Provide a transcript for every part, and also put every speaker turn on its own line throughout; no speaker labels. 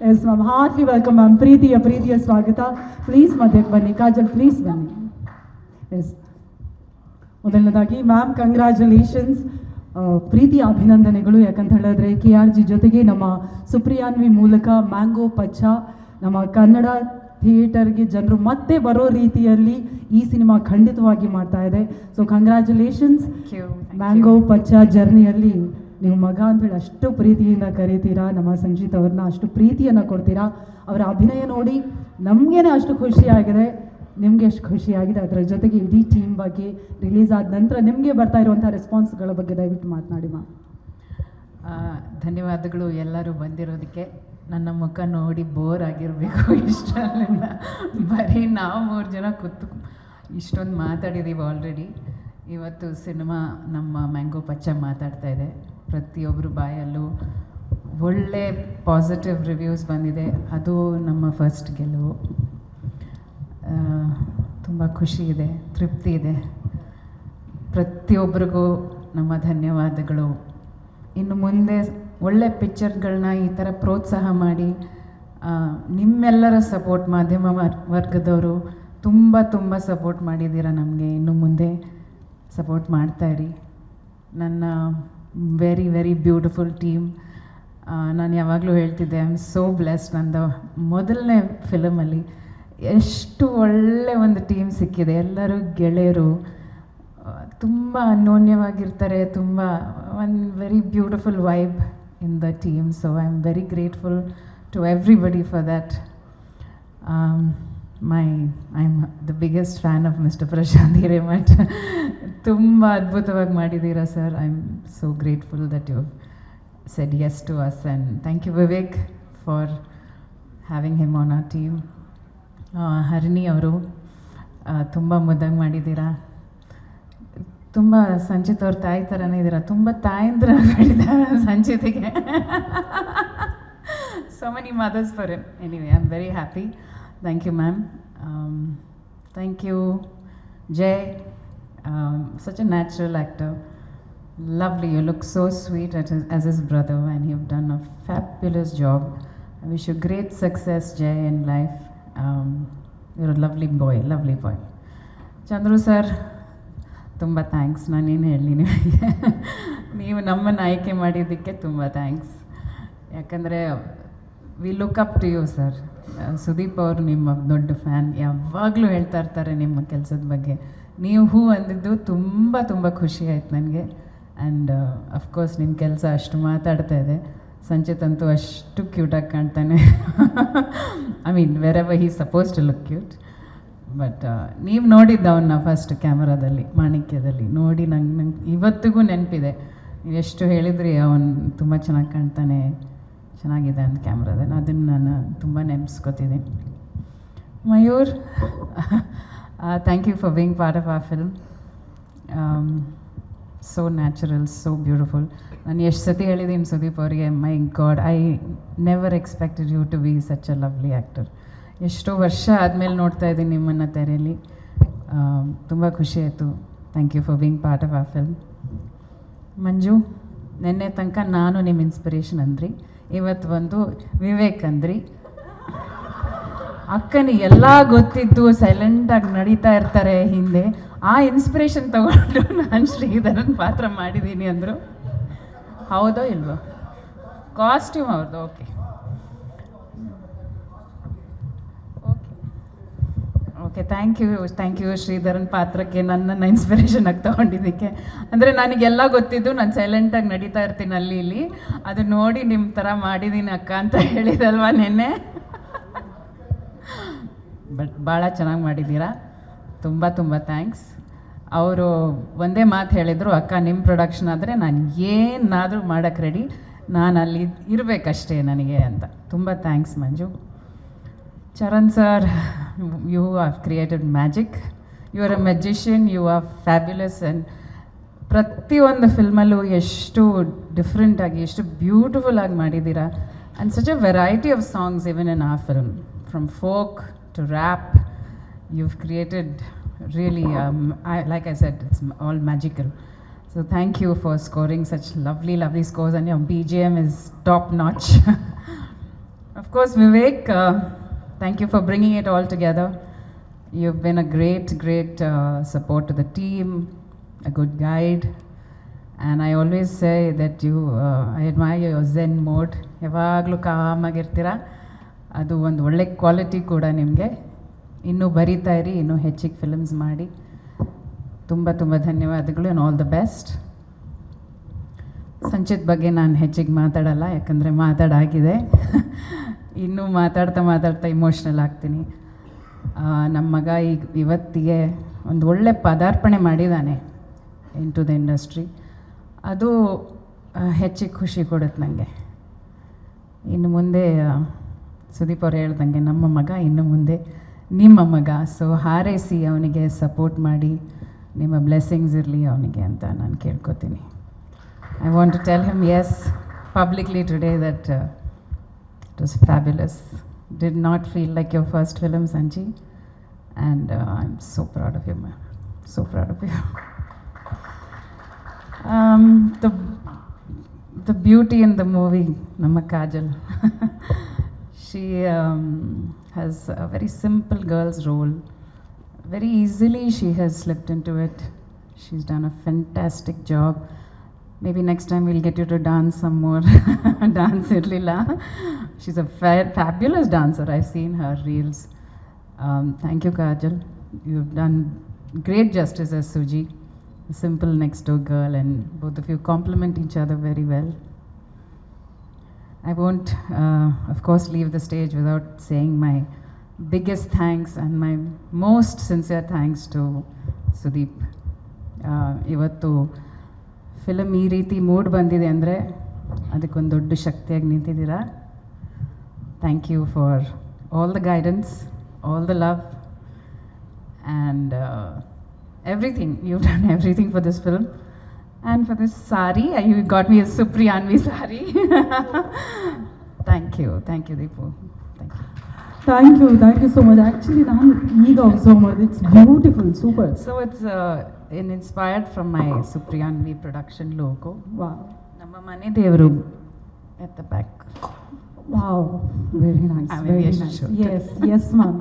S ma'am, heartly welcome ma'am. ಪ್ರೀತಿಯ ಸ್ವಾಗತ. Please ಮಧ್ಯಕ್ಕೆ ಬನ್ನಿ. ಕಾಜಲ್ ಪ್ಲೀಸ್ ಬನ್ನಿ. ಎಸ್, ಮೊದಲನೇದಾಗಿ ಮ್ಯಾಮ್ ಕಂಗ್ರ್ಯಾಚುಲೇಷನ್ಸ್, ಪ್ರೀತಿಯ ಅಭಿನಂದನೆಗಳು. ಯಾಕಂತ ಹೇಳಿದ್ರೆ KRG ಜೊತೆಗೆ ನಮ್ಮ ಸುಪ್ರಿಯಾನ್ವಿ ಮೂಲಕ ಮ್ಯಾಂಗೋ ಪಚ್ಚ ನಮ್ಮ ಕನ್ನಡ ಥಿಯೇಟರ್ಗೆ ಜನರು ಮತ್ತೆ ಬರೋ ರೀತಿಯಲ್ಲಿ ಈ ಸಿನಿಮಾ ಖಂಡಿತವಾಗಿ ಮಾಡ್ತಾ ಇದೆ. So congratulations. ಮ್ಯಾಂಗೋ ಪಚ್ಚ ಜರ್ನಿಯಲ್ಲಿ ನೀವು ಮಗ ಅಂತೇಳಿ ಅಷ್ಟು ಪ್ರೀತಿಯಿಂದ ಕರೀತೀರಾ, ನಮ್ಮ ಸಂಜಿತ್ ಅವ್ರನ್ನ ಅಷ್ಟು ಪ್ರೀತಿಯನ್ನು ಕೊಡ್ತೀರಾ. ಅವರ ಅಭಿನಯ ನೋಡಿ ನಮಗೇನೆ ಅಷ್ಟು ಖುಷಿಯಾಗಿದೆ, ನಿಮಗೆ ಎಷ್ಟು ಖುಷಿಯಾಗಿದೆ. ಅದರ ಜೊತೆಗೆ ಇಡೀ ಟೀಮ್ ಬಗ್ಗೆ ರಿಲೀಸ್ ಆದ ನಂತರ ನಿಮಗೆ ಬರ್ತಾ ಇರುವಂಥ ರೆಸ್ಪಾನ್ಸ್ಗಳ ಬಗ್ಗೆ ದಯವಿಟ್ಟು ಮಾತನಾಡಿ ಮಾ.
ಧನ್ಯವಾದಗಳು ಎಲ್ಲರೂ ಬಂದಿರೋದಕ್ಕೆ. ನನ್ನ ಮುಖ ನೋಡಿ ಬೋರ್ ಆಗಿರಬೇಕು ಇಷ್ಟರಿಂದ, ಬರೀ ನಾವು 3 ಜನ ಕೂತು ಇಷ್ಟೊಂದು ಮಾತಾಡಿದ್ದೀವಿ ಆಲ್ರೆಡಿ. ಇವತ್ತು ಸಿನಿಮಾ ನಮ್ಮ ಮ್ಯಾಂಗೋ ಪಚ್ಚ ಮಾತಾಡ್ತಾ ಇದೆ. ಪ್ರತಿಯೊಬ್ಬರು ಬಾಯಲ್ಲೂ ಒಳ್ಳೆ ಪಾಸಿಟಿವ್ ರಿವ್ಯೂಸ್ ಬಂದಿದೆ. ಅದು ನಮ್ಮ ಫಸ್ಟ್ ಗೆಲುವು. ತುಂಬ ಖುಷಿ ಇದೆ, ತೃಪ್ತಿ ಇದೆ. ಪ್ರತಿಯೊಬ್ಬರಿಗೂ ನಮ್ಮ ಧನ್ಯವಾದಗಳು. ಇನ್ನು ಮುಂದೆ ಒಳ್ಳೆ ಪಿಕ್ಚರ್ಗಳನ್ನ ಈ ಥರ ಪ್ರೋತ್ಸಾಹ ಮಾಡಿ ನಿಮ್ಮೆಲ್ಲರ ಸಪೋರ್ಟ್, ಮಾಧ್ಯಮ ವರ್ಗದವರು ತುಂಬ ಸಪೋರ್ಟ್ ಮಾಡಿದ್ದೀರ ನಮಗೆ. ಇನ್ನು ಮುಂದೆ ಸಪೋರ್ಟ್ ಮಾಡ್ತಾಯಿರಿ. ನನ್ನ ವೆರಿ ಬ್ಯೂಟಿಫುಲ್ ಟೀಮ್. ನಾನು ಯಾವಾಗಲೂ ಹೇಳ್ತಿದ್ದೆ, ಐ ಆಮ್ ಸೋ ಬ್ಲೆಸ್ಡ್. ನಂದು ಮೊದಲನೇ ಫಿಲಮಲ್ಲಿ ಎಷ್ಟು ಒಳ್ಳೆ ಒಂದು ಟೀಮ್ ಸಿಕ್ಕಿದೆ. ಎಲ್ಲರೂ ಗೆಳೆಯರು, ತುಂಬ ಅನ್ಯೋನ್ಯವಾಗಿರ್ತಾರೆ. ತುಂಬ ಒಂದು very beautiful vibe in the team. So I am very grateful to everybody for that. I am the biggest fan of mister Prashant Hiremath. ತುಂಬ ಅದ್ಭುತವಾಗಿ ಮಾಡಿದ್ದೀರಾ sir. I am so grateful that you said yes to us, and thank you Vivek for having him on our team. Harini ಅವರು ತುಂಬ ಮುದ್ದಾಗಿ ಮಾಡಿದ್ದೀರಾ. ತುಂಬ ಸಂಚಿತ್ ಅವ್ರ ತಾಯಿ ಥರನೇ ಇದ್ದೀರಾ. ತುಂಬ ತಾಯಂದ್ರ ಮಾಡಿದ್ದಾರೆ ಸಂಚಿತಿಗೆ. So many mothers for him. Anyway I am very happy. Thank you, ma'am. Thank you, Jay. Such a natural actor. Lovely. You look so sweet as his brother, and you've done a fabulous job. I wish you great success, Jay, in life. You're a lovely boy. Chandru sir, ತುಂಬ thanks. ನಾನೇನು ಹೇಳಲಿ ನಿಮಗೆ, ನೀವು ನಮ್ಮನ್ನು ಆಯ್ಕೆ ಮಾಡಿದ್ದಕ್ಕೆ ತುಂಬ thanks. ಯಾಕಂದರೆ we look up to you sir. Sudeep ಅವರು ನಿಮ್ಮ ದೊಡ್ಡ ಫ್ಯಾನ್. ಯಾವಾಗಲೂ ಹೇಳ್ತಾ ಇರ್ತಾರೆ ನಿಮ್ಮ ಕೆಲಸದ ಬಗ್ಗೆ. ನೀವು ಹೂ ಅಂದಿದ್ದು ತುಂಬ ಖುಷಿ ಆಯ್ತು ನನಗೆ. ಆ್ಯಂಡ್ ಅಫ್ಕೋರ್ಸ್ ನಿಮ್ಮ ಕೆಲಸ ಅಷ್ಟು ಮಾತಾಡ್ತಾ ಇದೆ. ಸಂಚಿತ್ ಅಂತೂ ಅಷ್ಟು ಕ್ಯೂಟಾಗಿ ಕಾಣ್ತಾನೆ. I mean wherever he suppose to look cute. But ನೀವು ನೋಡಿದ್ದು ಅವನ್ನ ಫಸ್ಟ್ ಕ್ಯಾಮರಾದಲ್ಲಿ ಮಾಣಿಕ್ಯದಲ್ಲಿ ನೋಡಿ ನಂಗೆ ಇವತ್ತಿಗೂ ನೆನಪಿದೆ. ನೀವು ಎಷ್ಟು ಹೇಳಿದ್ರಿ ಅವನು ತುಂಬ ಚೆನ್ನಾಗಿ ಕಾಣ್ತಾನೆ, ಚೆನ್ನಾಗಿದೆ ಅಂತ ಕ್ಯಾಮ್ರಾದಲ್ಲಿ. ಅದನ್ನು ನಾನು ತುಂಬ ನೆನೆಸ್ಕೊತಿದ್ದೀನಿ. Mayur, thank you for being part of our film. So natural, so beautiful. ನಾನು ಎಷ್ಟು ಸತಿ ಹೇಳಿದ್ದೀನಿ ಸುದೀಪ್ ಅವರಿಗೆ, my god, I never expected you to be such a lovely actor. ಎಷ್ಟೋ ವರ್ಷ ಆದಮೇಲೆ ನೋಡ್ತಾ ಇದ್ದೀನಿ ನಿಮ್ಮನ್ನು ತೆರೆಯಲ್ಲಿ. ತುಂಬ ಖುಷಿ ಆಯಿತು. Thank you for being part of our film. Manju, ನಿನ್ನೆ ತನಕ ನಾನು ನಿಮ್ಮ ಇನ್ಸ್ಪಿರೇಷನ್ ಅಂದ್ರಿ, ಇವತ್ತು ಒಂದು ವಿವೇಕ್ ಅಂದ್ರಿ. ಅಕ್ಕನಿಗೆ ಎಲ್ಲ ಗೊತ್ತಿದ್ದು ಸೈಲೆಂಟಾಗಿ ನಡೀತಾ ಇರ್ತಾರೆ ಹಿಂದೆ. ಆ ಇನ್ಸ್ಪಿರೇಷನ್ ತಗೊಂಡು ನಾನು ಶ್ರೀಧರನ್ ಪಾತ್ರ ಮಾಡಿದ್ದೀನಿ ಅಂದರು. ಹೌದೋ ಇಲ್ವೋ? ಕಾಸ್ಟ್ಯೂಮ್ ಅವ್ರದ್ದು. ಓಕೆ, ಥ್ಯಾಂಕ್ ಯು ಶ್ರೀಧರನ್ ಪಾತ್ರಕ್ಕೆ ನನ್ನನ್ನು ಇನ್ಸ್ಪಿರೇಷನ್ ಆಗಿ ತೊಗೊಂಡಿದ್ದಕ್ಕೆ. ಅಂದರೆ ನನಗೆಲ್ಲ ಗೊತ್ತಿದ್ದು ನಾನು ಸೈಲೆಂಟಾಗಿ ನಡೀತಾ ಇರ್ತೀನಿ ಅಲ್ಲಿ ಇಲ್ಲಿ, ಅದು ನೋಡಿ ನಿಮ್ಮ ಥರ ಮಾಡಿದ್ದೀನಿ ಅಕ್ಕ ಅಂತ ಹೇಳಿದಲ್ವ ನೆನ್ನೆ. ಬಟ್ ಭಾಳ ಚೆನ್ನಾಗಿ ಮಾಡಿದ್ದೀರಾ. ತುಂಬ ಥ್ಯಾಂಕ್ಸ್. ಅವರು ಒಂದೇ ಮಾತು ಹೇಳಿದರು, ಅಕ್ಕ ನಿಮ್ಮ ಪ್ರೊಡಕ್ಷನ್ ಆದರೆ ನಾನು ಏನಾದರೂ ಮಾಡೋಕ್ಕೆ ರೆಡಿ, ನಾನು ಅಲ್ಲಿ ಇರಬೇಕಷ್ಟೇ ನನಗೆ ಅಂತ. ತುಂಬ thanks Manju. Charan sir, you have created magic. You are a magician. You are fabulous. And ಪ್ರತಿಯೊಂದು ಫಿಲ್ಮಲ್ಲೂ ಎಷ್ಟು ಡಿಫ್ರೆಂಟಾಗಿ, ಎಷ್ಟು ಬ್ಯೂಟಿಫುಲ್ಲಾಗಿ ಮಾಡಿದ್ದೀರಾ. And such a variety of songs even in our film, from folk to rap. You've created really, like I said, it's all magical. So thank you for scoring such lovely scores, and your BGM is top notch. Of course, Vivek, thank you for bringing it all together. You've been a great support to the team, a good guide, and I always say that I admire your zen mode. ಯಾವಾಗಲೂ ಕಾಮಾಗಿರ್ತೀರ, ಅದು ಒಂದು ಒಳ್ಳೆ quality ಕೂಡ ನಿಮಗೆ. ಇನ್ನೂ ಬರೀತಾ ಇರಿ, ಇನ್ನೂ ಹೆಚ್ಚಿಗೆ ಫಿಲ್ಮ್ಸ್ ಮಾಡಿ. ತುಂಬ ಧನ್ಯವಾದಗಳು and all the best. Sanchit ಬಗ್ಗೆ ನಾನು ಹೆಚ್ಚಿಗೆ ಮಾತಾಡಲ್ಲ, ಯಾಕಂದರೆ ಮಾತಾಡಾಗಿದೆ. ಇನ್ನೂ ಮಾತಾಡ್ತಾ ಇಮೋಷ್ನಲ್ ಆಗ್ತೀನಿ. ನಮ್ಮ ಮಗ ಇವತ್ತಿಗೆ ಒಂದು ಒಳ್ಳೆ ಪದಾರ್ಪಣೆ ಮಾಡಿದ್ದಾನೆ ಇನ್ ಟು ದ ಇಂಡಸ್ಟ್ರಿ. ಅದು ಹೆಚ್ಚಿಗೆ ಖುಷಿ ಕೊಡುತ್ತೆ ನನಗೆ. ಇನ್ನು ಮುಂದೆ ಸುದೀಪ್ ಅವ್ರು ಹೇಳ್ದಂಗೆ ನಮ್ಮ ಮಗ ಇನ್ನು ಮುಂದೆ ನಿಮ್ಮ ಮಗ. ಸೊ ಹಾರೈಸಿ ಅವನಿಗೆ ಸಪೋರ್ಟ್ ಮಾಡಿ, ನಿಮ್ಮ ಬ್ಲೆಸ್ಸಿಂಗ್ಸ್ ಇರಲಿ ಅವನಿಗೆ ಅಂತ ನಾನು ಕೇಳ್ಕೊತೀನಿ. I want to tell him yes publicly today that it was fabulous. Did not feel like your first film, Sanji, and I'm so proud of you, man. So proud of you. The beauty in the movie, Namma Kajal. She has a very simple girl's role. Very easily she has slipped into it. She's done a fantastic job. Maybe next time we'll get you to dance some more. Dance Lila. She's a fabulous dancer. I've seen her reels. Thank you, Kajal. You've done great justice as Suji, a simple next door girl, and both of you complement each other very well. I won't, of course, leave the stage without saying my biggest thanks and my most sincere thanks to Sudeep. Ivattu film ಈ ರೀತಿ mood ಬಂದಿದೆ ಅಂದರೆ ಅದಕ್ಕೊಂದು ದೊಡ್ಡ ಶಕ್ತಿಯಾಗಿ ನಿಂತಿದ್ದೀರಾ. Thank you for all the guidance, all the love and everything. You done everything for this film and for this sari. You got me a Supriyanvi sari. Thank you Deepu.
Thank you so much. Actually ನಾನು ಈಗ observe ಮಾಡಿದೆ, it's beautiful, super.
So it's inspired from my Supriyanvi production logo.
Wow.
Namma mane devaru at the back.
Wow, very nice. Very nice. Yes, ma'am.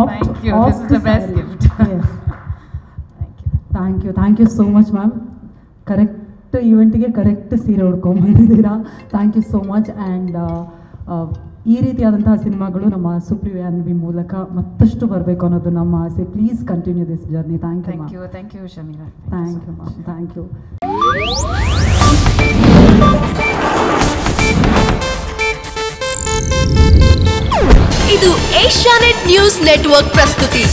Thank you. This is the best gift.
Yes. Thank you so much, ma'am. Correct event ge correct ಸೀರೆ ಉಡ್ಕೊಂಡ್ಬಂದಿದ್ದೀರಾ. Thank you so much. And ಈ ರೀತಿಯಾದಂತಹ ಸಿನಿಮಾಗಳು ನಮ್ಮ ಸುಪ್ರಿಯಾನ್ವಿ ಮೂಲಕ ಮತ್ತಷ್ಟು ಬರಬೇಕು ಅನ್ನೋದು ನಮ್ಮ ಆಸೆ. Please continue this journey. Thank
you Shamira.
Thank you ma'am. Thank you.
ಇದು ಏಷ್ಯಾನೆಟ್ ನ್ಯೂಸ್ ನೆಟ್ವರ್ಕ್ ಪ್ರಸ್ತುತಿ.